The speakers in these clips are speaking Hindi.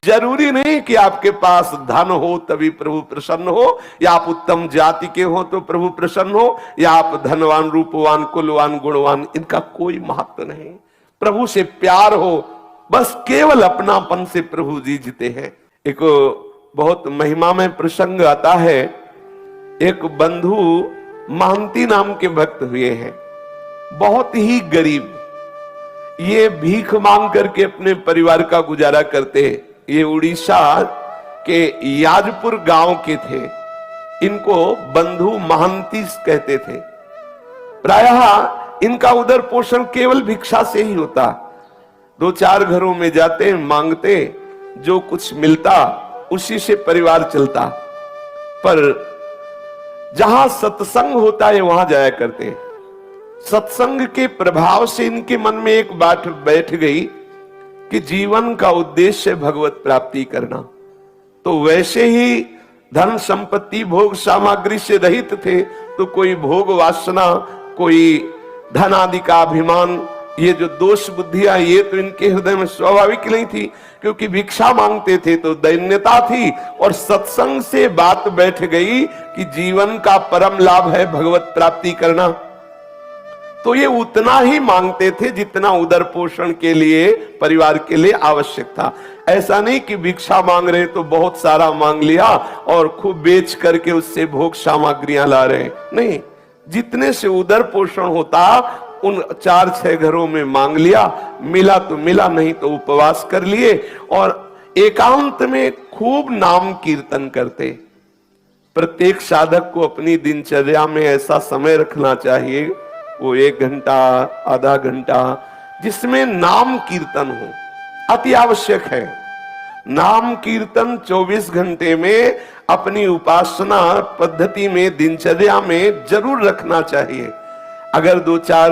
जरूरी नहीं कि आपके पास धन हो तभी प्रभु प्रसन्न हो, या आप उत्तम जाति के हो तो प्रभु प्रसन्न हो, या आप धनवान, रूपवान, कुलवान, गुणवान, इनका कोई महत्व नहीं। प्रभु से प्यार हो, बस केवल अपनापन से प्रभु जी जीते हैं। एक बहुत महिमा में प्रसंग आता है, एक बंधु महंती नाम के भक्त हुए हैं, बहुत ही गरीब, ये भीख मांग करके अपने परिवार का गुजारा करते। ये उड़ीसा के याजपुर गांव के थे, इनको बंधु महंती कहते थे। प्रायः इनका उदर पोषण केवल भिक्षा से ही होता, 2-4 घरों में जाते, मांगते, जो कुछ मिलता उसी से परिवार चलता। पर जहां सत्संग होता है वहां जाया करते। सत्संग के प्रभाव से इनके मन में एक बात बैठ गई कि जीवन का उद्देश्य भगवत प्राप्ति करना। तो वैसे ही धन संपत्ति भोग सामग्री से रहित थे, तो कोई भोग वासना, कोई धन आदि का अभिमान, ये जो दोष बुद्धियां, ये तो इनके हृदय में स्वाभाविक नहीं थी, क्योंकि भिक्षा मांगते थे तो दैन्यता थी। और सत्संग से बात बैठ गई कि जीवन का परम लाभ है भगवत प्राप्ति करना, तो ये उतना ही मांगते थे जितना उदर पोषण के लिए, परिवार के लिए आवश्यक था। ऐसा नहीं कि भिक्षा मांग रहे तो बहुत सारा मांग लिया और खूब बेच करके उससे भोग सामग्रियां ला रहे, नहीं, जितने से उदर पोषण होता उन 4-6 घरों में मांग लिया, मिला तो मिला, नहीं तो उपवास कर लिए, और एकांत में खूब नाम कीर्तन करते। प्रत्येक साधक को अपनी दिनचर्या में ऐसा समय रखना चाहिए, वो 1 घंटा, आधा घंटा, जिसमें नाम कीर्तन हो, अति आवश्यक है। नाम कीर्तन 24 घंटे में अपनी उपासना पद्धति में, दिनचर्या में जरूर रखना चाहिए। अगर 2-4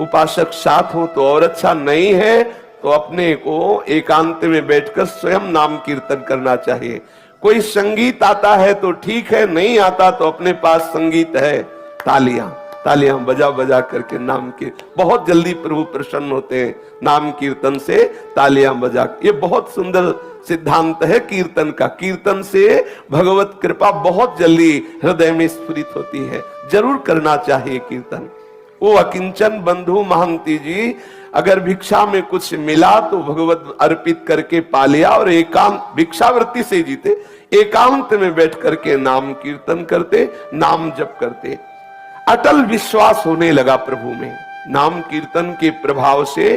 उपासक साथ हो तो और अच्छा, नहीं है तो अपने को एकांत में बैठकर स्वयं नाम कीर्तन करना चाहिए। कोई संगीत आता है तो ठीक है, नहीं आता तो अपने पास संगीत है, तालियां तालियां बजा बजा करके नाम के, बहुत जल्दी प्रभु प्रसन्न होते हैं नाम कीर्तन से, तालियां बजा। ये बहुत सुंदर सिद्धांत है कीर्तन का। कीर्तन से भगवत कृपा बहुत जल्दी हृदय में स्फुरित होती है, जरूर करना चाहिए कीर्तन। वो अकिंचन बंधु महंती जी, अगर भिक्षा में कुछ मिला तो भगवत अर्पित करके पा लिया, और एकांत भिक्षावृत्ति से जीते, एकांत में बैठ करके नाम कीर्तन करते, नाम जप करते। अटल विश्वास होने लगा प्रभु में, नाम कीर्तन के प्रभाव से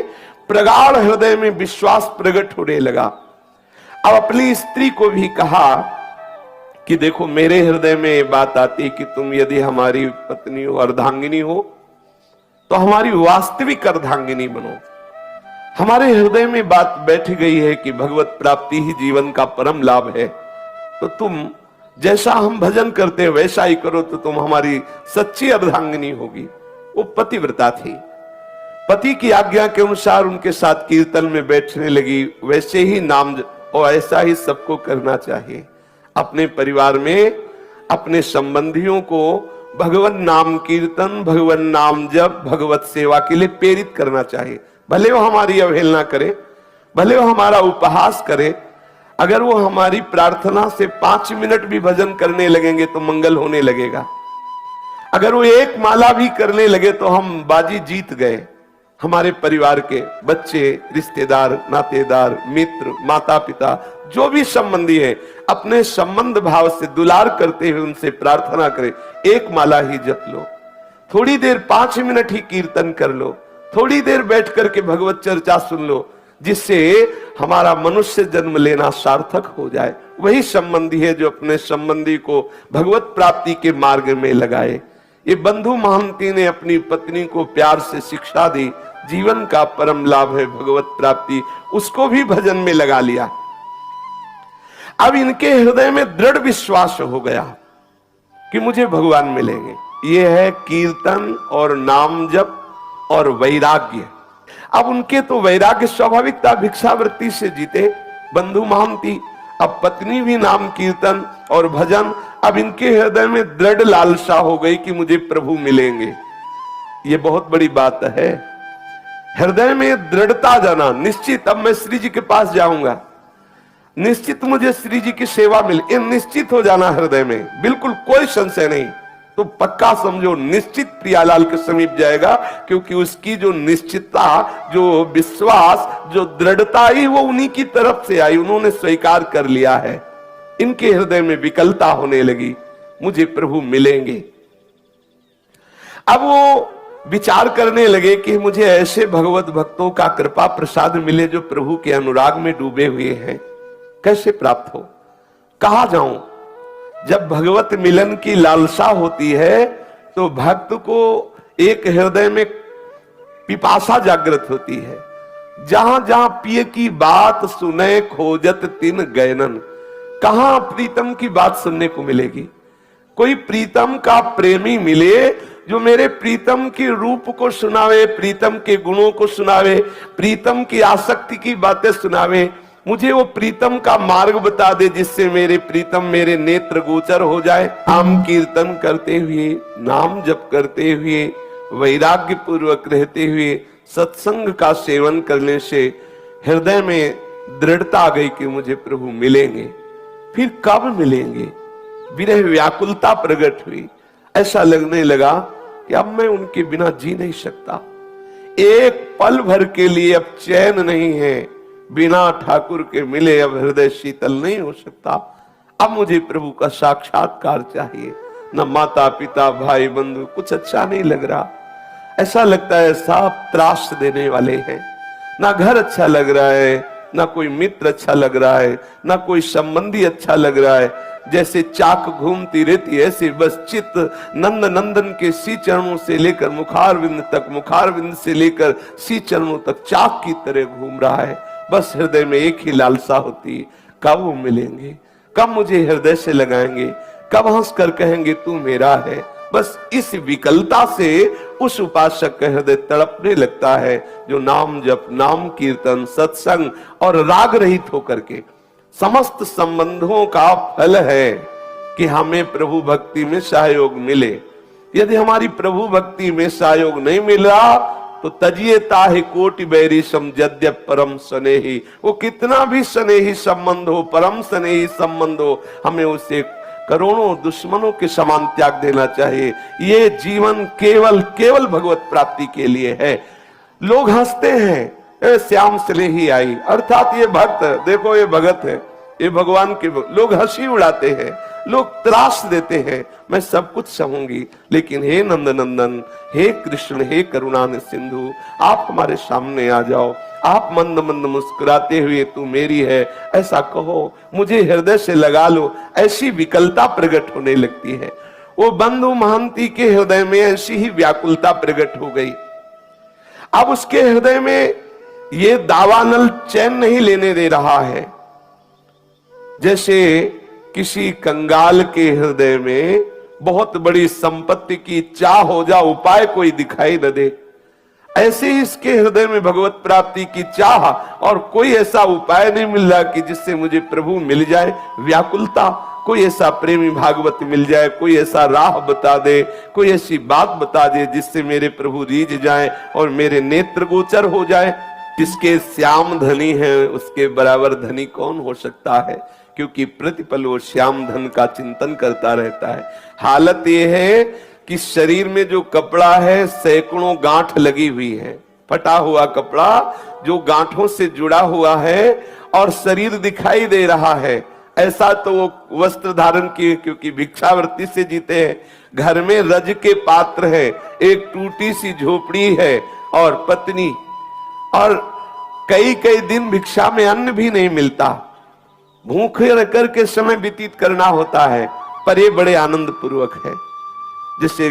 प्रगाढ़ हृदय में विश्वास प्रकट होने लगा। अब अपनी स्त्री को भी कहा कि देखो, मेरे हृदय में बात आती कि तुम यदि हमारी पत्नी हो, अर्धांगिनी हो, तो हमारी वास्तविक अर्धांगिनी बनो। हमारे हृदय में बात बैठ गई है कि भगवत प्राप्ति ही जीवन का परम लाभ है, तो तुम जैसा हम भजन करते हैं वैसा ही करो, तो तुम हमारी सच्ची अर्धांगिनी होगी। वो पतिव्रता थी, पति की आज्ञा के अनुसार उनके साथ कीर्तन में बैठने लगी। वैसे ही नाम, और ऐसा ही सबको करना चाहिए। अपने परिवार में अपने संबंधियों को भगवान नाम कीर्तन, भगवान नाम जप, भगवत सेवा के लिए प्रेरित करना चाहिए। भले वो हमारी अवहेलना करे, भले वो हमारा उपहास करे, अगर वो हमारी प्रार्थना से 5 मिनट भी भजन करने लगेंगे तो मंगल होने लगेगा। अगर वो 1 माला भी करने लगे तो हम बाजी जीत गए। हमारे परिवार के बच्चे, रिश्तेदार, नातेदार, मित्र, माता पिता, जो भी संबंधी है, अपने संबंध भाव से दुलार करते हुए उनसे प्रार्थना करें, 1 माला ही जप लो, थोड़ी देर 5 मिनट ही कीर्तन कर लो, थोड़ी देर बैठ करके भगवत चर्चा सुन लो, जिससे हमारा मनुष्य जन्म लेना सार्थक हो जाए। वही संबंधी है जो अपने संबंधी को भगवत प्राप्ति के मार्ग में लगाए। ये बंधु महंती ने अपनी पत्नी को प्यार से शिक्षा दी, जीवन का परम लाभ है भगवत प्राप्ति, उसको भी भजन में लगा लिया। अब इनके हृदय में दृढ़ विश्वास हो गया कि मुझे भगवान मिलेंगे। ये है कीर्तन और नाम जप और वैराग्य। अब उनके तो वैराग्य स्वाभाविकता, भिक्षावृत्ति से जीते बंधु महंती, अब पत्नी भी नाम कीर्तन और भजन। अब इनके हृदय में दृढ़ लालसा हो गई कि मुझे प्रभु मिलेंगे। ये बहुत बड़ी बात है, हृदय में दृढ़ता जाना, निश्चित अब मैं श्री जी के पास जाऊंगा। निश्चित मुझे श्री जी की सेवा मिले, ये निश्चित हो जाना हृदय में, बिल्कुल कोई संशय नहीं। तो पक्का समझो निश्चित प्रियालाल के समीप जाएगा, क्योंकि उसकी जो निश्चितता, जो विश्वास, जो दृढ़ता आई वो उन्हीं की तरफ से आई, उन्होंने स्वीकार कर लिया है। इनके हृदय में विकलता होने लगी, मुझे प्रभु मिलेंगे। अब वो विचार करने लगे कि मुझे ऐसे भगवत भक्तों का कृपा प्रसाद मिले जो प्रभु के अनुराग में डूबे हुए हैं, कैसे प्राप्त हो, कहां जाऊं। जब भगवत मिलन की लालसा होती है तो भक्त को एक हृदय में पिपासा जागृत होती है। जहां जहां पिय की बात सुने खोजत तिन गैनन, कहां प्रीतम की बात सुनने को मिलेगी। कोई प्रीतम का प्रेमी मिले जो मेरे प्रीतम के रूप को सुनावे, प्रीतम के गुणों को सुनावे, प्रीतम की आसक्ति की बातें सुनावे, मुझे वो प्रीतम का मार्ग बता दे जिससे मेरे प्रीतम मेरे नेत्र गोचर हो जाए। नाम कीर्तन करते हुए, नाम जप करते हुए, वैराग्य पूर्वक रहते हुए सत्संग का सेवन करने से हृदय में दृढ़ता आ गई कि मुझे प्रभु मिलेंगे। फिर कब मिलेंगे, विरह व्याकुलता प्रकट हुई। ऐसा लगने लगा कि अब मैं उनके बिना जी नहीं सकता, एक पल भर के लिए अब चैन नहीं है, बिना ठाकुर के मिले अब हृदय शीतल नहीं हो सकता। अब मुझे प्रभु का साक्षात्कार चाहिए। न माता पिता भाई बंधु कुछ अच्छा नहीं लग रहा, ऐसा लगता है सब त्रास देने वाले हैं। ना घर अच्छा लग रहा है, ना कोई मित्र अच्छा लग रहा है, ना कोई संबंधी अच्छा लग रहा है। जैसे चाक घूमती रहती है ऐसे बस चित्त नंद नंदन के सी चरणों से लेकर मुखारविंद तक, मुखारविंद से लेकर सी चरणों तक चाक की तरह घूम रहा है। बस हृदय में एक ही लालसा होती है, कब वो मिलेंगे, कब मुझे हृदय से लगाएंगे, कब हंस कर कहेंगे तू मेरा है। बस इस विकलता से उस उपासक का हृदय तड़पने लगता है जो नाम जप, नाम कीर्तन, सत्संग और राग रहित होकर के समस्त संबंधों का फल है कि हमें प्रभु भक्ति में सहयोग मिले। यदि हमारी प्रभु भक्ति में सहयोग नहीं मिला तो तजिए ताहि कोटि बैरी समझद्य परम स्नेही, वो कितना भी स्नेही संबंध हो, परम स्नेही संबंध हो, हमें उसे करोड़ों दुश्मनों के समान त्याग देना चाहिए। ये जीवन केवल केवल भगवत प्राप्ति के लिए है। लोग हंसते हैं, श्याम स्नेही आई, अर्थात ये भक्त, देखो ये भगत है, ये भगवान के, लोग हंसी उड़ाते हैं, लोग त्रास देते हैं, मैं सब कुछ सहूंगी, लेकिन हे नंद नंदन, हे कृष्ण, हे करुणा सिंधु, आप हमारे सामने आ जाओ, आप मंद मंद मुस्कुराते हुए तू मेरी है ऐसा कहो, मुझे हृदय से लगा लो। ऐसी विकलता प्रकट होने लगती है। वो बंधु महंती के हृदय में ऐसी ही व्याकुलता प्रकट हो गई। अब उसके हृदय में ये दावानल चैन नहीं लेने दे रहा है। जैसे किसी कंगाल के हृदय में बहुत बड़ी संपत्ति की चाह हो जा, उपाय कोई दिखाई न दे, ऐसे ही इसके हृदय में भगवत प्राप्ति की चाह और कोई ऐसा उपाय नहीं मिल रहा कि जिससे मुझे प्रभु मिल जाए। व्याकुलता, कोई ऐसा प्रेमी भागवत मिल जाए, कोई ऐसा राह बता दे, कोई ऐसी बात बता दे जिससे मेरे प्रभु रीझ जाए और मेरे नेत्र गोचर हो जाए। जिसके श्याम धनी है उसके बराबर धनी कौन हो सकता है, क्योंकि प्रतिपल वो श्याम धन का चिंतन करता रहता है। हालत ये है कि शरीर में जो कपड़ा है सैकड़ों गांठ लगी हुई है, फटा हुआ कपड़ा जो गांठों से जुड़ा हुआ है और शरीर दिखाई दे रहा है। ऐसा तो वो वस्त्र धारण किए, क्योंकि भिक्षावृत्ति से जीते हैं। घर में रज के पात्र है, एक टूटी सी झोपड़ी है और पत्नी, और कई कई दिन भिक्षा में अन्न भी नहीं मिलता, भूखे रह करके समय व्यतीत करना होता है, पर ये बड़े आनंद पूर्वक है। जिससे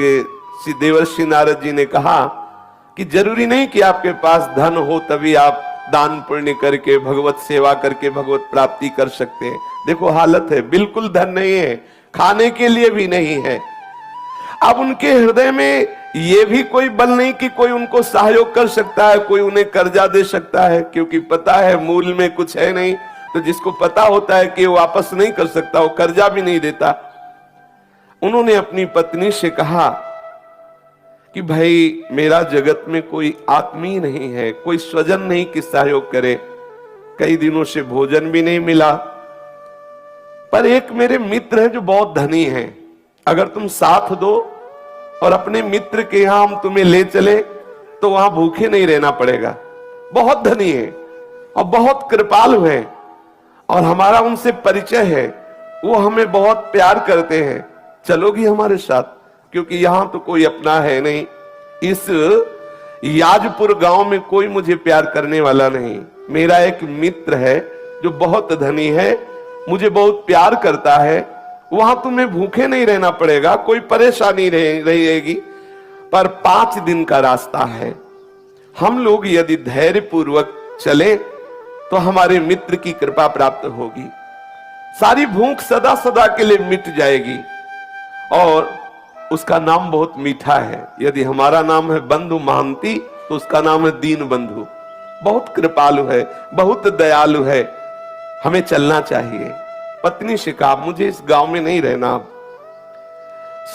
श्री देवर्षि नारद जी ने कहा कि जरूरी नहीं कि आपके पास धन हो तभी आप दान पुण्य करके भगवत सेवा करके भगवत प्राप्ति कर सकते हैं। देखो हालत है, बिल्कुल धन नहीं है, खाने के लिए भी नहीं है। अब उनके हृदय में ये भी कोई बल नहीं कि कोई उनको सहयोग कर सकता है, कोई उन्हें कर्जा दे सकता है, क्योंकि पता है मूल में कुछ है नहीं। तो जिसको पता होता है कि वो वापस नहीं कर सकता, वो कर्जा भी नहीं देता। उन्होंने अपनी पत्नी से कहा कि भाई मेरा जगत में कोई आत्मीय नहीं है, कोई स्वजन नहीं कि सहयोग करे, कई दिनों से भोजन भी नहीं मिला, पर एक मेरे मित्र हैं जो बहुत धनी हैं, अगर तुम साथ दो और अपने मित्र के यहां हम तुम्हें ले चले तो वहां भूखे नहीं रहना पड़ेगा। बहुत धनी है और बहुत कृपालु है और हमारा उनसे परिचय है, वो हमें बहुत प्यार करते हैं, चलोगी हमारे साथ? क्योंकि यहां तो कोई अपना है नहीं, इस याजपुर गांव में कोई मुझे प्यार करने वाला नहीं। मेरा एक मित्र है जो बहुत धनी है, मुझे बहुत प्यार करता है, वहां तुम्हें भूखे नहीं रहना पड़ेगा, कोई परेशानी रहेगी, पर 5 दिन का रास्ता है। हम लोग यदि धैर्य पूर्वक चले तो हमारे मित्र की कृपा प्राप्त होगी, सारी भूख सदा सदा के लिए मिट जाएगी। और उसका नाम बहुत मीठा है। यदि हमारा नाम है बंधु महांती तो उसका नाम है दीन बंधु। बहुत कृपालु है, बहुत दयालु है, हमें चलना चाहिए। पत्नी से कहा मुझे इस गांव में नहीं रहना। अब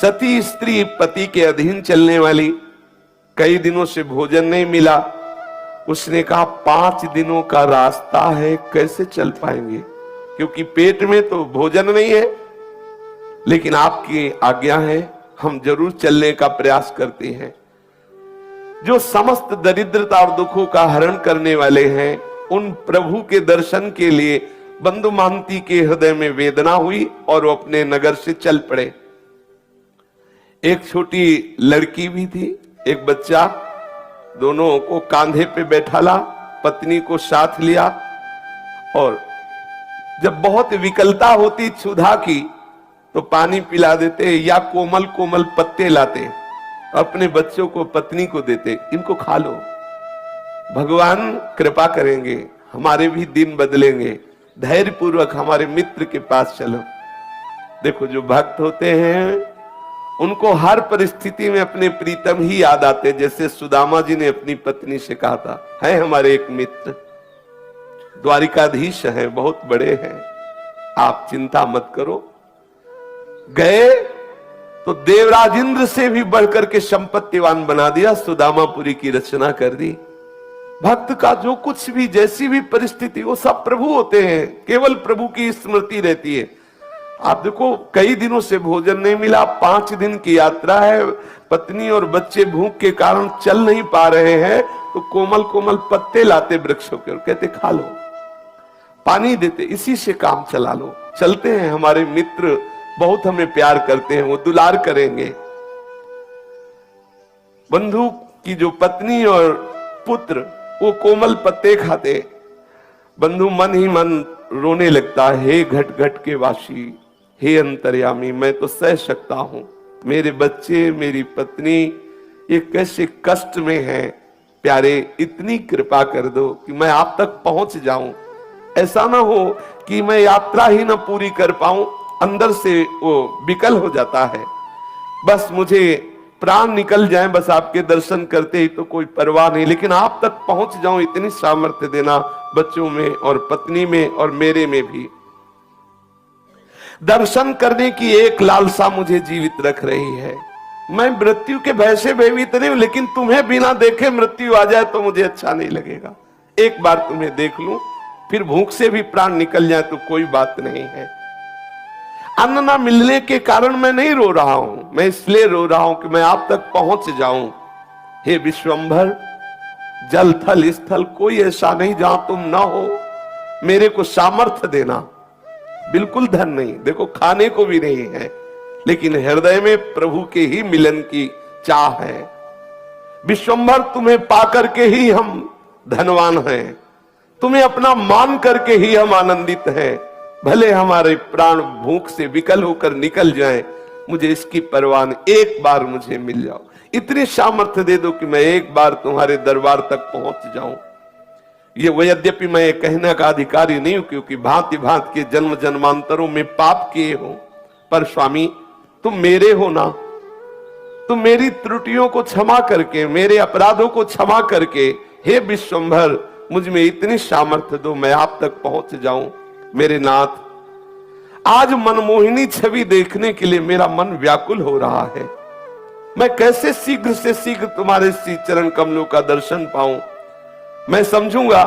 सती स्त्री, पति के अधीन चलने वाली, कई दिनों से भोजन नहीं मिला। उसने कहा 5 दिनों का रास्ता है, कैसे चल पाएंगे, क्योंकि पेट में तो भोजन नहीं है, लेकिन आपकी आज्ञा है, हम जरूर चलने का प्रयास करते हैं। जो समस्त दरिद्रता और दुखों का हरण करने वाले हैं, उन प्रभु के दर्शन के लिए बंधु महांती के हृदय में वेदना हुई और वो अपने नगर से चल पड़े। एक छोटी लड़की भी थी, एक बच्चा, दोनों को कांधे पे बैठाला, पत्नी को साथ लिया और जब बहुत विकलता होती क्षुधा की तो पानी पिला देते या कोमल कोमल पत्ते लाते, अपने बच्चों को, पत्नी को देते, इनको खा लो, भगवान कृपा करेंगे, हमारे भी दिन बदलेंगे, धैर्य पूर्वक हमारे मित्र के पास चलो। देखो जो भक्त होते हैं उनको हर परिस्थिति में अपने प्रीतम ही याद आते, जैसे सुदामा जी ने अपनी पत्नी से कहा था, है हमारे एक मित्र द्वारिकाधीश हैं, बहुत बड़े हैं, आप चिंता मत करो। गए तो देवराज इंद्र से भी बढ़कर के संपत्तिवान बना दिया, सुदामापुरी की रचना कर दी। भक्त का जो कुछ भी, जैसी भी परिस्थिति, वो सब प्रभु होते हैं, केवल प्रभु की स्मृति रहती है। आप देखो कई दिनों से भोजन नहीं मिला, 5 दिन की यात्रा है, पत्नी और बच्चे भूख के कारण चल नहीं पा रहे हैं, तो कोमल कोमल पत्ते लाते वृक्षों के और कहते खा लो, पानी देते, इसी से काम चला लो। चलते हैं, हमारे मित्र बहुत हमें प्यार करते हैं, वो दुलार करेंगे। बंधु की जो पत्नी और पुत्र वो कोमल पत्ते खाते, बंधु मन ही मन रोने लगता, हे घट घट के वासी, हे अंतर्यामी, मैं तो सह सकता हूं, मेरे बच्चे, मेरी पत्नी ये कैसे कष्ट में हैं, प्यारे इतनी कृपा कर दो कि मैं आप तक पहुंच जाऊं। ऐसा ना हो कि मैं यात्रा ही ना पूरी कर पाऊं, अंदर से वो विकल हो जाता है, बस मुझे प्राण निकल जाए, बस आपके दर्शन करते ही तो कोई परवाह नहीं, लेकिन आप तक पहुंच जाऊं इतनी सामर्थ्य देना, बच्चों में और पत्नी में और मेरे में भी। दर्शन करने की एक लालसा मुझे जीवित रख रही है। मैं मृत्यु के भय से भयभीत नहीं हूं, लेकिन तुम्हें बिना देखे मृत्यु आ जाए तो मुझे अच्छा नहीं लगेगा। एक बार तुम्हें देख लूं, फिर भूख से भी प्राण निकल जाए तो कोई बात नहीं है। अन्न ना मिलने के कारण मैं नहीं रो रहा हूं, मैं इसलिए रो रहा हूं कि मैं आप तक पहुंच जाऊं। हे विश्वंभर, जल थल स्थल कोई ऐसा नहीं जहां तुम ना हो, मेरे को सामर्थ्य देना। बिल्कुल धन नहीं, देखो खाने को भी नहीं है, लेकिन हृदय में प्रभु के ही मिलन की चाह है। विश्वंभर, तुम्हें पाकर के ही हम धनवान हैं, तुम्हें अपना मान करके ही हम आनंदित हैं। भले हमारे प्राण भूख से विकल होकर निकल जाएं, मुझे इसकी परवाह नहीं, एक बार मुझे मिल जाओ, इतनी सामर्थ्य दे दो कि मैं एक बार तुम्हारे दरबार तक पहुंच जाऊं। ये यद्यपि मैं ये कहने का अधिकारी नहीं हूं, क्योंकि भांति भांति के जन्म जन्मांतरों में पाप किए हो, पर स्वामी तुम मेरे हो ना, तुम मेरी त्रुटियों को क्षमा करके, मेरे अपराधों को क्षमा करके, हे विश्वंभर मुझ में इतनी सामर्थ्य दो, मैं आप तक पहुंच जाऊं। मेरे नाथ, आज मनमोहिनी छवि देखने के लिए मेरा मन व्याकुल हो रहा है। मैं कैसे शीघ्र से शीघ्र तुम्हारे श्री चरण कमलों का दर्शन पाऊं। मैं समझूंगा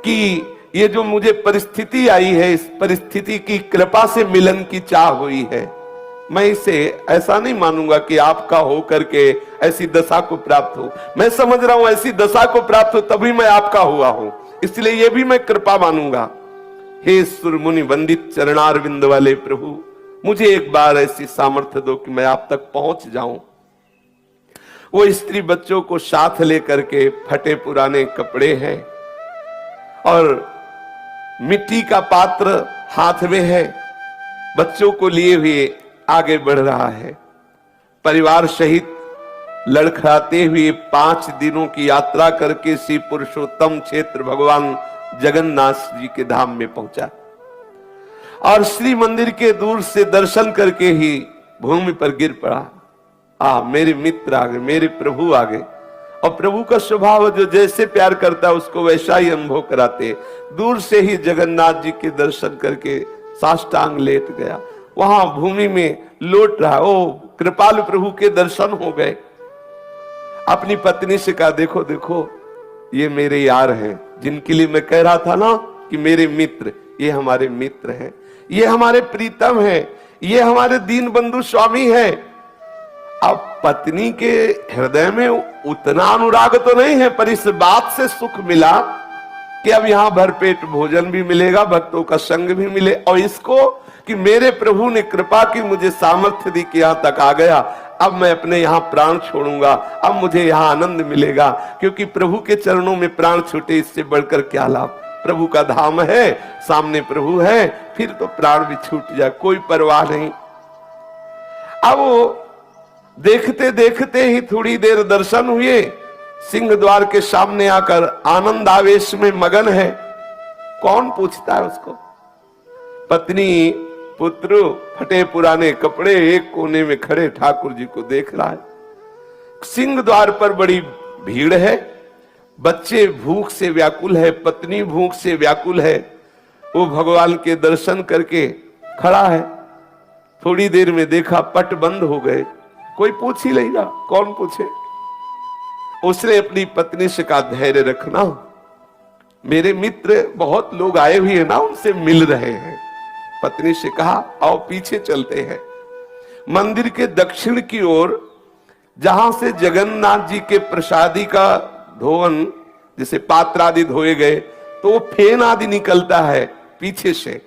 कि ये जो मुझे परिस्थिति आई है, इस परिस्थिति की कृपा से मिलन की चाह हुई है। मैं इसे ऐसा नहीं मानूंगा कि आपका हो करके ऐसी दशा को प्राप्त हो। मैं समझ रहा हूं ऐसी दशा को प्राप्त हो तभी मैं आपका हुआ हूं, इसलिए ये भी मैं कृपा मानूंगा। हे सुर मुनि वंदित चरणारविंद वाले प्रभु, मुझे एक बार ऐसी सामर्थ्य दो कि मैं आप तक पहुंच जाऊं। वो स्त्री बच्चों को साथ लेकर के, फटे पुराने कपड़े हैं और मिट्टी का पात्र हाथ में है, बच्चों को लिए हुए आगे बढ़ रहा है। परिवार सहित लड़खड़ाते हुए 5 दिनों की यात्रा करके श्री पुरुषोत्तम क्षेत्र भगवान जगन्नाथ जी के धाम में पहुंचा और श्री मंदिर के दूर से दर्शन करके ही भूमि पर गिर पड़ा। मेरे मित्र आ गए, मेरे प्रभु आ गए। और प्रभु का स्वभाव जो जैसे प्यार करता है उसको वैसा ही अनुभव कराते। दूर से ही जगन्नाथ जी के दर्शन करके साष्टांग लेट गया, वहां भूमि में लौट रहा। ओ कृपालु प्रभु के दर्शन हो गए। अपनी पत्नी से कहा, देखो देखो ये मेरे यार हैं, जिनके लिए मैं कह रहा था ना कि मेरे मित्र, ये हमारे मित्र हैं, ये हमारे प्रीतम हैं, ये हमारे दीन बंधु स्वामी हैं। अब पत्नी के हृदय में उतना अनुराग तो नहीं है, पर इस बात से सुख मिला कि अब यहां भरपेट भोजन भी मिलेगा, भक्तों का संग भी मिले, और इसको कि मेरे प्रभु ने कृपा की, मुझे सामर्थ्य दी कि यहां तक आ गया। अब मैं अपने यहां प्राण छोड़ूंगा, अब मुझे यहां आनंद मिलेगा, क्योंकि प्रभु के चरणों में प्राण छूटे इससे बढ़कर क्या लाभ। प्रभु का धाम है, सामने प्रभु है, फिर तो प्राण भी छूट जाए, कोई परवाह नहीं। अब वो देखते देखते ही थोड़ी देर दर्शन हुए, सिंह द्वार के सामने आकर आनंद आवेश में मगन है। कौन पूछता है उसको? पत्नी पुत्र फटे पुराने कपड़े एक कोने में खड़े ठाकुर जी को देख रहा है। सिंह द्वार पर बड़ी भीड़ है, बच्चे भूख से व्याकुल है, पत्नी भूख से व्याकुल है। वो भगवान के दर्शन करके खड़ा है। थोड़ी देर में देखा पट बंद हो गए, कोई पूछ ही नहीं रहा, कौन पूछे। उसने अपनी पत्नी से कहा, धैर्य रखना, मेरे मित्र बहुत लोग आए हुए हैं ना, उनसे मिल रहे हैं। पत्नी से कहा, आओ पीछे चलते हैं। मंदिर के दक्षिण की ओर जहां से जगन्नाथ जी के प्रसादी का धोवन, जैसे पात्र आदि धोए गए तो वो फेन आदि निकलता है पीछे से,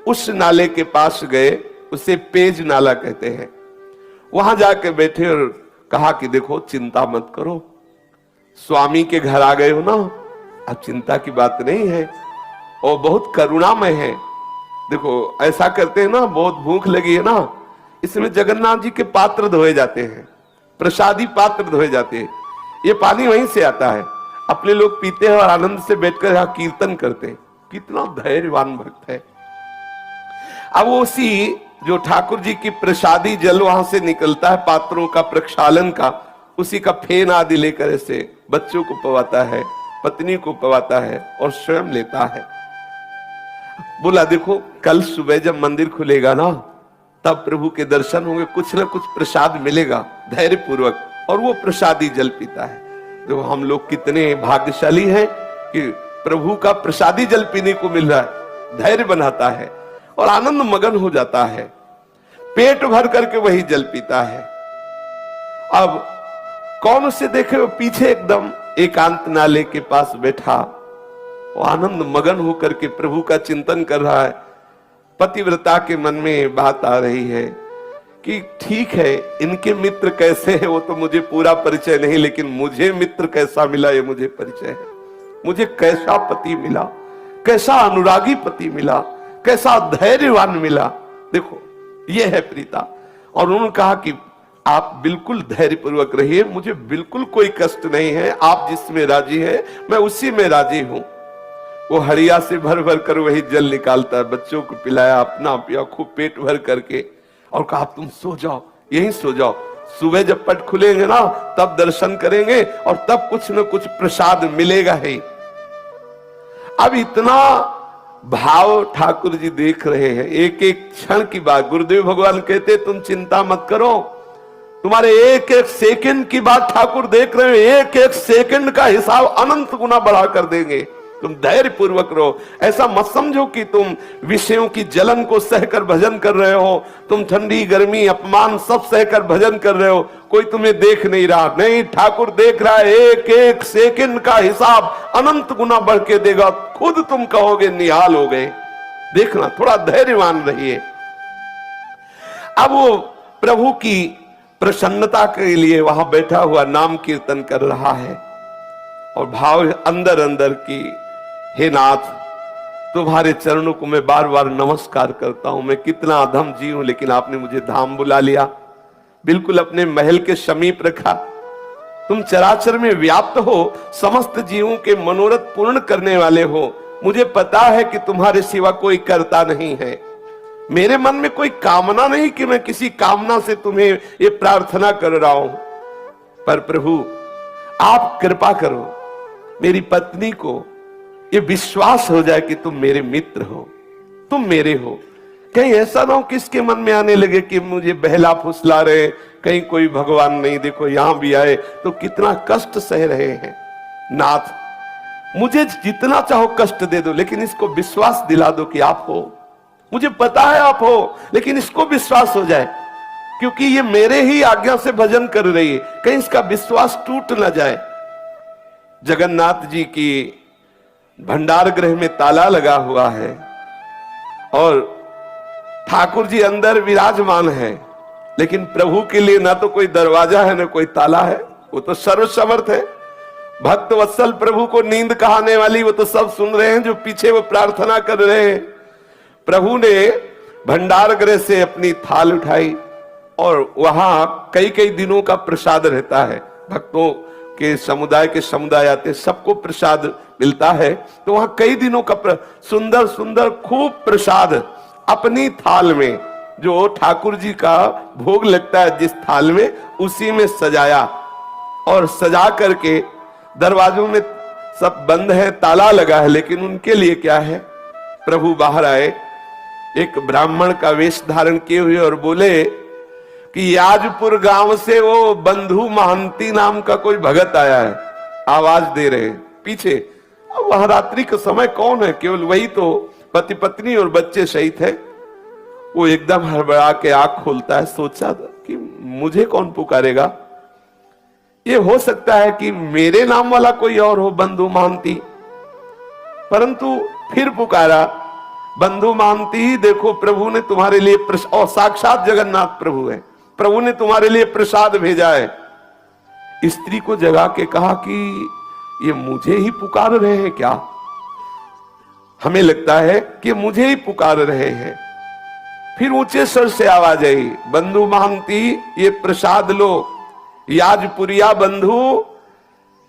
उस नाले के पास गए, उसे पेज नाला कहते हैं। वहां जाके बैठे और कहा कि देखो चिंता मत करो, स्वामी के घर आ गए हो ना, अब चिंता की बात नहीं है, और बहुत करुणामय है। देखो ऐसा करते हैं ना, बहुत भूख लगी है ना, इसमें जगन्नाथ जी के पात्र धोए जाते हैं, प्रसादी पात्र धोए जाते हैं, ये पानी वहीं से आता है, अपने लोग पीते हैं और आनंद से बैठकर यहाँ कीर्तन करते हैं। कितना धैर्यवान भक्त है। अब उसी जो ठाकुर जी की प्रसादी जल वहां से निकलता है, पात्रों का प्रक्षालन का, उसी का फेन आदि लेकर ऐसे बच्चों को पवाता है, पत्नी को पवाता है और स्वयं लेता है। बोला देखो कल सुबह जब मंदिर खुलेगा ना, तब प्रभु के दर्शन होंगे, कुछ ना कुछ प्रसाद मिलेगा, धैर्य पूर्वक। और वो प्रसादी जल पीता है। देखो हम लोग कितने भाग्यशाली हैं कि प्रभु का प्रसादी जल पीने को मिल रहा है, धैर्य बनाता है और आनंद मगन हो जाता है, पेट भर करके वही जल पीता है। अब कौन उसे देखे, वो पीछे एकदम एकांत नाले के पास बैठा, वो आनंद मगन होकर के प्रभु का चिंतन कर रहा है। पतिव्रता के मन में बात आ रही है कि ठीक है, इनके मित्र कैसे हैं वो तो मुझे पूरा परिचय नहीं, लेकिन मुझे मित्र कैसा मिला ये मुझे परिचय है। मुझे कैसा पति मिला, कैसा अनुरागी पति मिला, कैसा धैर्यवान मिला। देखो ये है प्रीता। और उन्होंने कहा कि आप बिल्कुल धैर्यपूर्वक रहिए, मुझे बिल्कुल कोई कष्ट नहीं है, आप जिसमें राजी है मैं उसी में राजी हूं। वो हड़िया से भर भर कर वही जल निकालता है, बच्चों को पिलाया, अपना पिया, खूब पेट भर करके, और कहा तुम सो जाओ, यहीं सो जाओ, सुबह जब पट खुलेंगे ना तब दर्शन करेंगे और तब कुछ न कुछ प्रसाद मिलेगा ही। अब इतना भाव ठाकुर जी देख रहे हैं, एक एक क्षण की बात। गुरुदेव भगवान कहते तुम चिंता मत करो, तुम्हारे एक एक सेकंड की बात ठाकुर देख रहे हैं, एक एक सेकंड का हिसाब अनंत गुना बढ़ा कर देंगे। तुम धैर्य पूर्वक रहो। ऐसा मत समझो कि तुम विषयों की जलन को सहकर भजन कर रहे हो, तुम ठंडी गर्मी अपमान सब सहकर भजन कर रहे हो, कोई तुम्हें देख नहीं रहा। नहीं, ठाकुर देख रहा है। एक एक सेकंड का हिसाब अनंत गुना बढ़ के देगा, खुद तुम कहोगे निहाल हो गए। देखना, थोड़ा धैर्यवान रहिए। अब वो प्रभु की प्रसन्नता के लिए वहां बैठा हुआ नाम कीर्तन कर रहा है और भाव अंदर अंदर की, हे नाथ, तुम्हारे चरणों को मैं बार बार नमस्कार करता हूं। मैं कितना अधम जीव हूं, लेकिन आपने मुझे धाम बुला लिया, बिल्कुल अपने महल के समीप रखा। तुम चराचर में व्याप्त हो, समस्त जीवों के मनोरथ पूर्ण करने वाले हो। मुझे पता है कि तुम्हारे सिवा कोई करता नहीं है। मेरे मन में कोई कामना नहीं कि मैं किसी कामना से तुम्हें ये प्रार्थना कर रहा हूं, पर प्रभु आप कृपा करो, मेरी पत्नी को ये विश्वास हो जाए कि तुम मेरे मित्र हो, तुम मेरे हो। कहीं ऐसा ना हो कि इसके मन में आने लगे कि मुझे बहला फुसला रहे, कहीं कोई भगवान नहीं, देखो यहां भी आए तो कितना कष्ट सह रहे हैं। नाथ, मुझे जितना चाहो कष्ट दे दो, लेकिन इसको विश्वास दिला दो कि आप हो। मुझे पता है आप हो, लेकिन इसको विश्वास हो जाए, क्योंकि ये मेरे ही आज्ञा से भजन कर रही है, कहीं इसका विश्वास टूट ना जाए। जगन्नाथ जी की भंडार गृह में ताला लगा हुआ है और ठाकुर जी अंदर विराजमान है, लेकिन प्रभु के लिए ना तो कोई दरवाजा है ना कोई ताला है। वो तो सर्वसमर्थ है। भक्त वत्सल प्रभु को नींद कहाने वाली वो तो सब सुन रहे हैं, जो पीछे वो प्रार्थना कर रहे हैं। प्रभु ने भंडार गृह से अपनी थाल उठाई और वहां कई कई दिनों का प्रसाद रहता है। भक्तों के समुदाय आते, सबको प्रसाद मिलता है। तो वहां कई दिनों का सुंदर सुंदर खूब प्रसाद अपनी थाल में, जो ठाकुर जी का भोग लगता है जिस थाल में, उसी में सजाया और सजा करके दरवाजों में सब बंद है, ताला लगा है, लेकिन उनके लिए क्या है, प्रभु बाहर आए एक ब्राह्मण का वेश धारण किए हुए और बोले कि याजपुर गांव से वो बंधु महंती नाम का कोई भगत आया है, आवाज दे रहे हैं पीछे। अब वह रात्रि का समय कौन है, केवल वही तो पति पत्नी और बच्चे सहित है। वो एकदम हड़बड़ा के आंख खोलता है, सोचा कि मुझे कौन पुकारेगा, ये हो सकता है कि मेरे नाम वाला कोई और हो, बंधु महंती। परंतु फिर पुकारा, बंधु महंती ही देखो, प्रभु ने तुम्हारे लिए और साक्षात जगन्नाथ प्रभु है, प्रभु ने तुम्हारे लिए प्रसाद भेजा है। स्त्री को जगा के कहा कि ये मुझे ही पुकार रहे हैं क्या? हमें लगता है कि मुझे ही पुकार रहे हैं। फिर ऊंचे स्वर से आवाज आई, बंधु महंती ये प्रसाद लो। याजपुरिया बंधु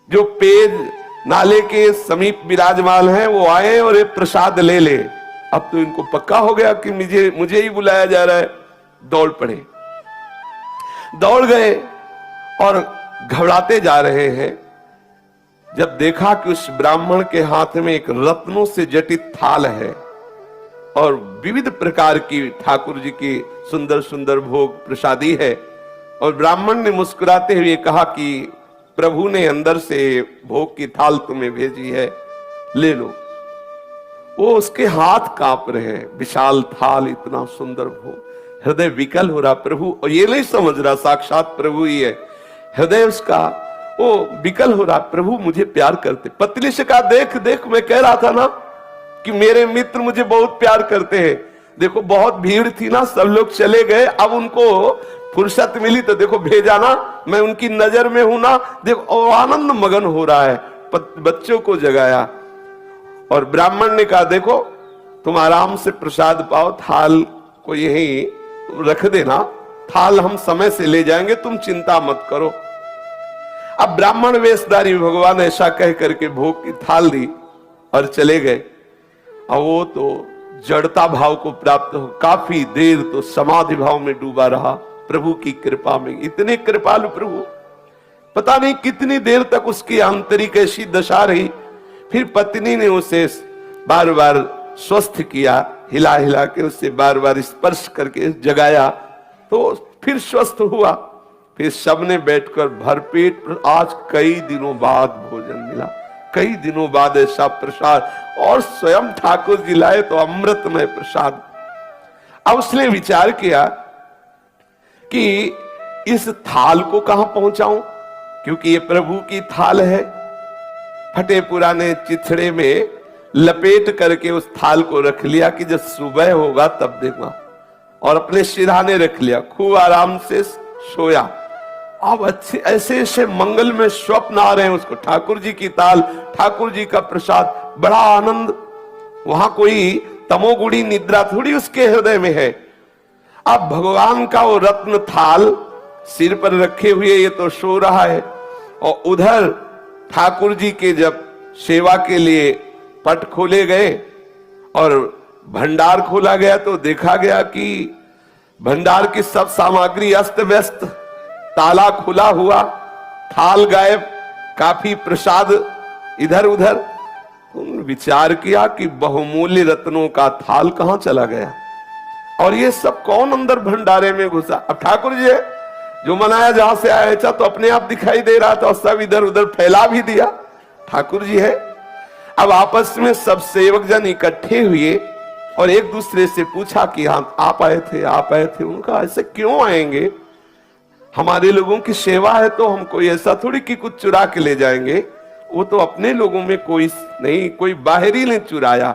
जो पेज नाले के समीप विराजमान है वो आए और ये प्रसाद ले ले। अब तो इनको पक्का हो गया कि मुझे ही बुलाया जा रहा है। दौड़ पड़े, दौड़ गए और घबराते जा रहे हैं। जब देखा कि उस ब्राह्मण के हाथ में एक रत्नों से जटित थाल है और विविध प्रकार की ठाकुर जी की सुंदर सुंदर भोग प्रसादी है, और ब्राह्मण ने मुस्कुराते हुए कहा कि प्रभु ने अंदर से भोग की थाल तुम्हें भेजी है, ले लो। वो उसके हाथ कांप रहे हैं, विशाल थाल, इतना सुंदर भोग, हृदय विकल हो रहा। प्रभु, और ये नहीं समझ रहा साक्षात प्रभु ही है, हृदय उसका वो विकल हो रहा। प्रभु मुझे प्यार करते। पत्नी से कहा, देख देख, मैं कह रहा था ना कि मेरे मित्र मुझे बहुत प्यार करते हैं। देखो बहुत भीड़ थी ना, सब लोग चले गए, अब उनको फुर्सत मिली तो देखो भेजा ना, मैं उनकी नजर में हूं ना, देखो। और आनंद मगन हो रहा है, बच्चों को जगाया और ब्राह्मण ने कहा, देखो तुम आराम से प्रसाद पाओ, थाल को यहीं रख देना, थाल हम समय से ले जाएंगे, तुम चिंता मत करो। अब ब्राह्मण वेशधारी भगवान ऐसा कह करके भोग की थाल दी और चले गए। और वो तो जड़ता भाव को प्राप्त हो, काफी देर तो समाधि भाव में डूबा रहा प्रभु की कृपा में। इतने कृपालु प्रभु, पता नहीं कितनी देर तक उसकी आंतरिक ऐसी दशा रही। फिर पत्नी ने उसे बार बार स्वस्थ किया, हिला हिला के उससे बार बार स्पर्श करके जगाया, तो फिर स्वस्थ हुआ। फिर सबने बैठकर भरपेट, आज कई दिनों बाद भोजन मिला। कई दिनों बाद ऐसा प्रसाद, और स्वयं ठाकुर जी लाए तो अमृतमय प्रसाद। अब उसने विचार किया कि इस थाल को कहां पहुंचाऊं, क्योंकि ये प्रभु की थाल है। फटे पुराने चिथड़े में लपेट करके उस थाल को रख लिया कि जब सुबह होगा तब देखूंगा, और अपने सिरहाने रख लिया, खूब आराम से सोया। अब अच्छे ऐसे ऐसे मंगल में स्वप्न आ रहे हैं उसको, ठाकुर जी की ताल, ठाकुर जी का प्रसाद, बड़ा आनंद। वहां कोई तमोगुणी निद्रा थोड़ी उसके हृदय में है। अब भगवान का वो रत्न थाल सिर पर रखे हुए ये तो सो रहा है, और उधर ठाकुर जी के जब सेवा के लिए पट खोले गए और भंडार खोला गया तो देखा गया कि भंडार की सब सामग्री अस्त व्यस्त, ताला खुला हुआ, थाल गायब, काफी प्रसाद इधर उधर। उन्होंने विचार किया कि बहुमूल्य रत्नों का थाल कहां चला गया, और ये सब कौन अंदर भंडारे में घुसा। अब ठाकुर जी है, जो मनाया जहां से आया था तो अपने आप दिखाई दे रहा था, और सब इधर उधर फैला भी दिया, ठाकुर जी है। अब आपस में सब सेवक जन इकट्ठे हुए और एक दूसरे से पूछा कि हाँ आप आए थे, आप आए थे। उनका ऐसे क्यों आएंगे, हमारे लोगों की सेवा है तो हम कोई ऐसा थोड़ी कि कुछ चुरा के ले जाएंगे, वो तो अपने लोगों में कोई नहीं, कोई बाहरी ने चुराया।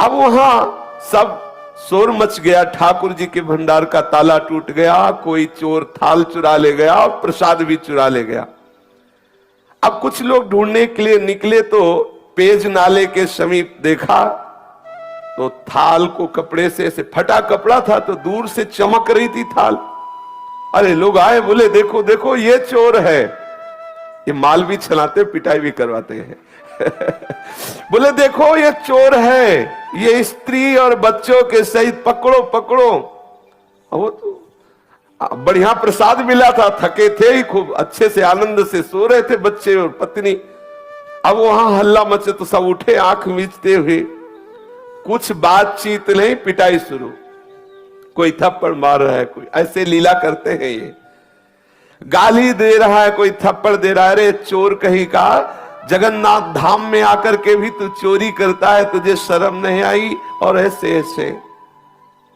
अब वहां सब शोर मच गया, ठाकुर जी के भंडार का ताला टूट गया, कोई चोर थाल चुरा ले गया और प्रसाद भी चुरा ले गया। अब कुछ लोग ढूंढने के लिए निकले तो पेज नाले के समीप देखा तो थाल को कपड़े से ऐसे, फटा कपड़ा था तो दूर से चमक रही थी थाल। अरे लोग आए, बोले देखो देखो ये चोर है, ये माल भी छलाते पिटाई भी करवाते हैं। बोले देखो ये चोर है, ये स्त्री और बच्चों के सहित पकड़ो पकड़ो। वो तो बढ़िया प्रसाद मिला था, थके थे ही, खूब अच्छे से आनंद से सो रहे थे बच्चे और पत्नी। अब वहां हल्ला मचे तो सब उठे आंख मीचते हुए, कुछ बातचीत नहीं, पिटाई शुरू। कोई थप्पड़ मार रहा है, कोई ऐसे लीला करते हैं, ये गाली दे रहा है, कोई थप्पड़ दे रहा है। अरे चोर कहीं का, जगन्नाथ धाम में आकर के भी तू चोरी करता है, तुझे शर्म नहीं आई। और ऐसे ऐसे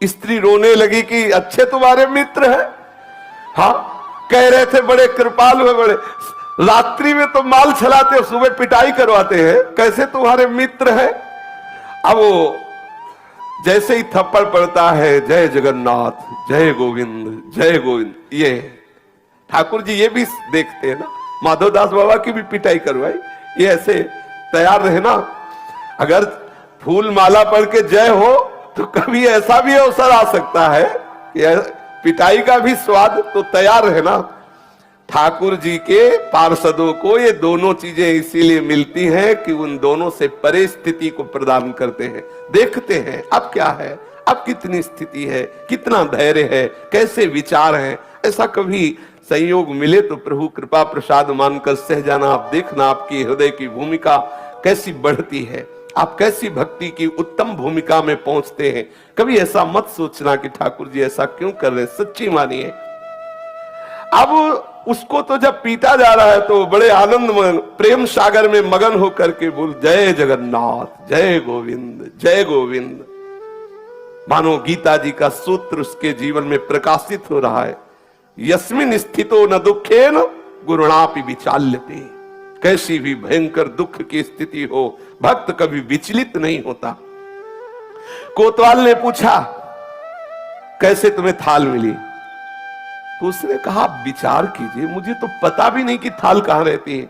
स्त्री रोने लगी कि अच्छे तुम्हारे मित्र है, हाँ कह रहे थे बड़े कृपालु है, बड़े रात्रि में तो माल छलाते हो, सुबह पिटाई करवाते हैं, कैसे तुम्हारे मित्र है। अब वो जैसे ही थप्पड़ पड़ता है, जय जगन्नाथ, जय गोविंद, जय गोविंद। ये ठाकुर जी ये भी देखते हैं ना, माधवदास बाबा की भी पिटाई करवाई, ये ऐसे तैयार रहे ना। अगर फूल माला पढ़ के जय हो तो कभी ऐसा भी अवसर आ सकता है कि पिटाई का भी स्वाद, तो तैयार है ना। ठाकुर जी के पार्षदों को ये दोनों चीजें इसीलिए मिलती हैं कि उन दोनों से परे स्थिति को प्रदान करते हैं। देखते हैं अब क्या है, अब कितनी स्थिति है, कितना धैर्य है, कैसे विचार हैं। ऐसा कभी संयोग मिले तो प्रभु कृपा प्रसाद मानकर सह जाना। आप देखना आपकी हृदय की भूमिका कैसी बढ़ती है, आप कैसी भक्ति की उत्तम भूमिका में पहुंचते हैं। कभी ऐसा मत सोचना कि ठाकुर जी ऐसा क्यों कर रहे, सच्ची मानिए। अब उसको तो जब पीटा जा रहा है तो बड़े आनंद में प्रेम सागर में मगन होकर के बोल, जय जगन्नाथ, जय गोविंद, जय गोविंद। मानो गीता जी का सूत्र उसके जीवन में प्रकाशित हो रहा है, यस्मिन स्थितो न दुखेन गुरुणापि विचाल्यते। कैसी भी भयंकर दुख की स्थिति हो, भक्त कभी विचलित नहीं होता। कोतवाल ने पूछा कैसे तुम्हें थाल मिली, तो उसने कहा विचार कीजिए, मुझे तो पता भी नहीं कि थाल कहां रहती है,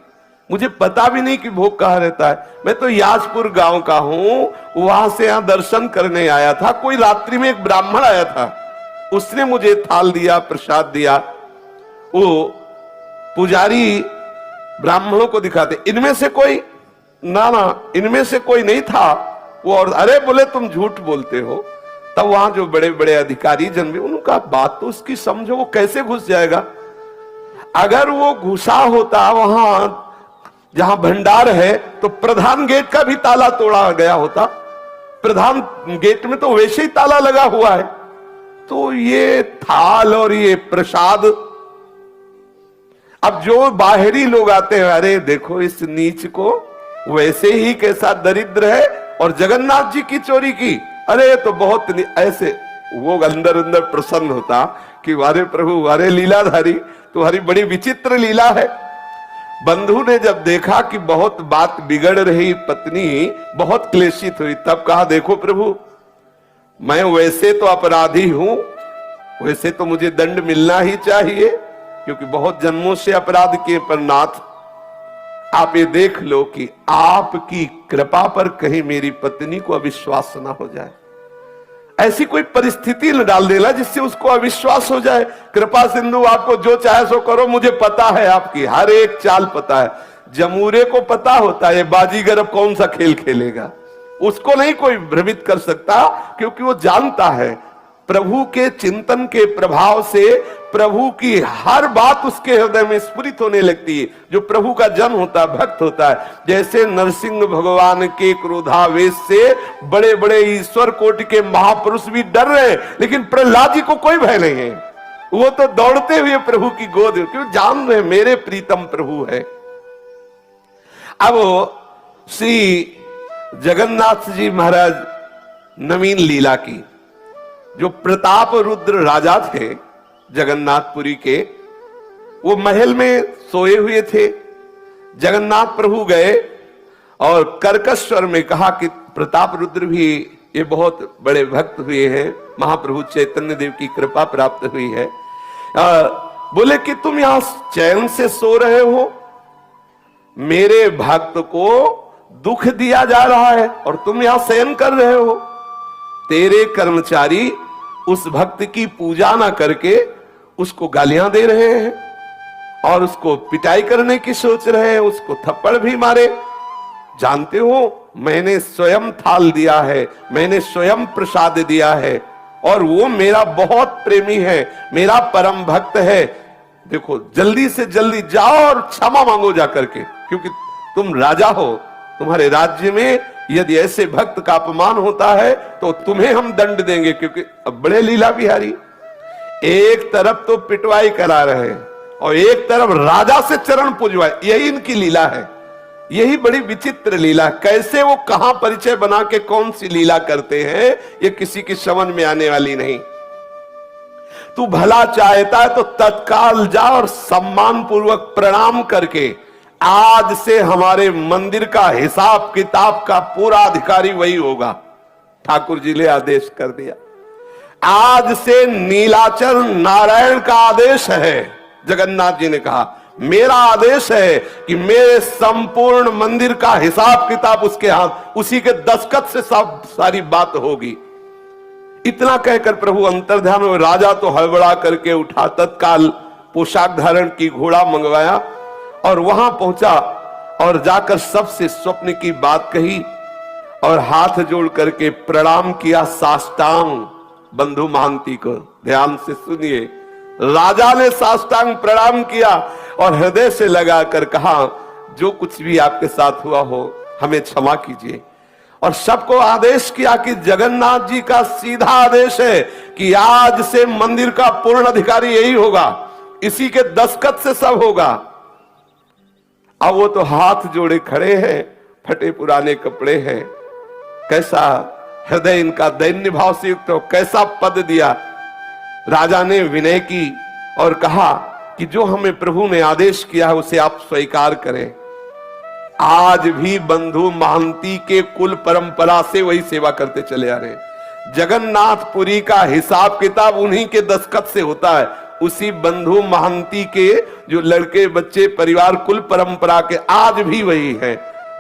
मुझे पता भी नहीं कि भोग कहां रहता है। मैं तो याजपुर गांव का हूं, वहां से यहां दर्शन करने आया था। कोई रात्रि में एक ब्राह्मण आया था, उसने मुझे थाल दिया, प्रसाद दिया। वो पुजारी ब्राह्मणों को दिखाते, इनमें से कोई ना, इनमें से कोई नहीं था वो। और अरे बोले तुम झूठ बोलते हो। तब वहां जो बड़े बड़े अधिकारी जन भी, उनका बात तो उसकी समझो, वो कैसे घुस जाएगा। अगर वो घुसा होता वहां जहां भंडार है तो प्रधान गेट का भी ताला तोड़ा गया होता। प्रधान गेट में तो वैसे ही ताला लगा हुआ है। तो ये थाल और ये प्रसाद, अब जो बाहरी लोग आते हैं, अरे देखो इस नीच को, वैसे ही कैसा दरिद्र है, और जगन्नाथ जी की चोरी की, अरे तो बहुत ऐसे वो अंदर अंदर प्रसन्न होता कि अरे प्रभु, अरे लीलाधारी, तुम्हारी बड़ी विचित्र लीला है। बंधु ने जब देखा कि बहुत बात बिगड़ रही, पत्नी बहुत क्लेशित हुई, तब कहा देखो प्रभु, मैं वैसे तो अपराधी हूं, वैसे तो मुझे दंड मिलना ही चाहिए, क्योंकि बहुत जन्मों से अपराध किए, पर नाथ आप ये देख लो कि आपकी कृपा पर कहीं मेरी पत्नी को अविश्वास ना हो जाए। ऐसी कोई परिस्थिति न डाल देना जिससे उसको अविश्वास हो जाए। कृपा सिंधु, आपको जो चाहे सो करो, मुझे पता है आपकी हर एक चाल पता है। जमूरे को पता होता है बाजीगर अब कौन सा खेल खेलेगा, उसको नहीं कोई भ्रमित कर सकता, क्योंकि वो जानता है प्रभु के चिंतन के प्रभाव से प्रभु की हर बात उसके हृदय में स्फुरित होने लगती है। जो प्रभु का जन होता है, भक्त होता है, जैसे नरसिंह भगवान के क्रोधावेश से बड़े बड़े ईश्वर कोटि के महापुरुष भी डर रहे हैं, लेकिन प्रहलाद जी को कोई भय नहीं है। वो तो दौड़ते हुए प्रभु की गोद, क्यों जान रहे मेरे प्रीतम प्रभु है। अब श्री जगन्नाथ जी महाराज नवीन लीला की, जो प्रताप रुद्र राजा थे जगन्नाथपुरी के, वो महल में सोए हुए थे। जगन्नाथ प्रभु गए और कर्कश स्वर में कहा कि प्रताप रुद्र भी ये बहुत बड़े भक्त हुए हैं, महाप्रभु चैतन्य देव की कृपा प्राप्त हुई है। बोले कि तुम यहां चैन से सो रहे हो, मेरे भक्त को दुख दिया जा रहा है और तुम यहां शयन कर रहे हो। तेरे कर्मचारी उस भक्त की पूजा ना करके उसको गालियां दे रहे हैं और उसको पिटाई करने की सोच रहे हैं, उसको थप्पड़ भी मारे। जानते हो मैंने स्वयं थाल दिया है, मैंने स्वयं प्रसाद दिया है, और वो मेरा बहुत प्रेमी है, मेरा परम भक्त है। देखो जल्दी से जल्दी जाओ और क्षमा मांगो जाकर के, क्योंकि तुम राजा हो, तुम्हारे राज्य में यदि ऐसे भक्त का अपमान होता है तो तुम्हें हम दंड देंगे। क्योंकि अब बड़े लीला बिहारी, एक तरफ तो पिटवाई करा रहे हैं और एक तरफ राजा से चरण पूजवाए, यही इनकी लीला है। यही बड़ी विचित्र लीला, कैसे वो कहां परिचय बना के कौन सी लीला करते हैं, ये किसी की समझ में आने वाली नहीं। तू भला चाहता है तो तत्काल जा और सम्मान पूर्वक प्रणाम करके, आज से हमारे मंदिर का हिसाब किताब का पूरा अधिकारी वही होगा। ठाकुर जी ने आदेश कर दिया, आज से नीलाचल नारायण का आदेश है। जगन्नाथ जी ने कहा मेरा आदेश है कि मेरे संपूर्ण मंदिर का हिसाब किताब उसके हाथ, उसी के दस्तखत से सब सारी बात होगी। इतना कहकर प्रभु अंतर्ध्यान में, राजा तो हड़बड़ा करके उठा, तत्काल पोशाक धारण की, घोड़ा मंगवाया और वहां पहुंचा और जाकर सबसे स्वप्न की बात कही और हाथ जोड़ करके प्रणाम किया साष्टांग बंधु महांती को। ध्यान से सुनिए, राजा ने साष्टांग प्रणाम किया और हृदय से लगाकर कहा जो कुछ भी आपके साथ हुआ हो हमें क्षमा कीजिए। और सबको आदेश किया कि जगन्नाथ जी का सीधा आदेश है कि आज से मंदिर का पूर्ण अधिकारी यही होगा, इसी के दस्तखत से सब होगा। अब वो तो हाथ जोड़े खड़े हैं, फटे पुराने कपड़े हैं, कैसा हृदय इनका दैन्य भाव से युक्त हो, कैसा पद दिया। राजा ने विनय की और कहा कि जो हमें प्रभु ने आदेश किया है उसे आप स्वीकार करें। आज भी बंधु महांती के कुल परंपरा से वही सेवा करते चले आ रहे हैं। जगन्नाथपुरी का हिसाब किताब उन्हीं के दस्तखत से होता है, उसी बंधु महांती के जो लड़के बच्चे परिवार कुल परंपरा के आज भी वही है।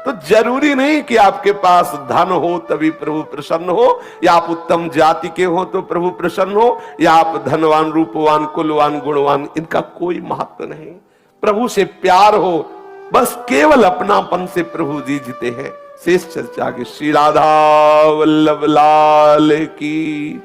तो जरूरी नहीं कि आपके पास धन हो तभी प्रभु प्रसन्न हो, या आप उत्तम जाति के हो तो प्रभु प्रसन्न हो, या आप धनवान रूपवान कुलवान गुणवान, इनका कोई महत्व नहीं। प्रभु से प्यार हो, बस केवल अपनापन से प्रभु जी जीते हैं। शेष चर्चा के श्री राधा वल्लभ लाल की।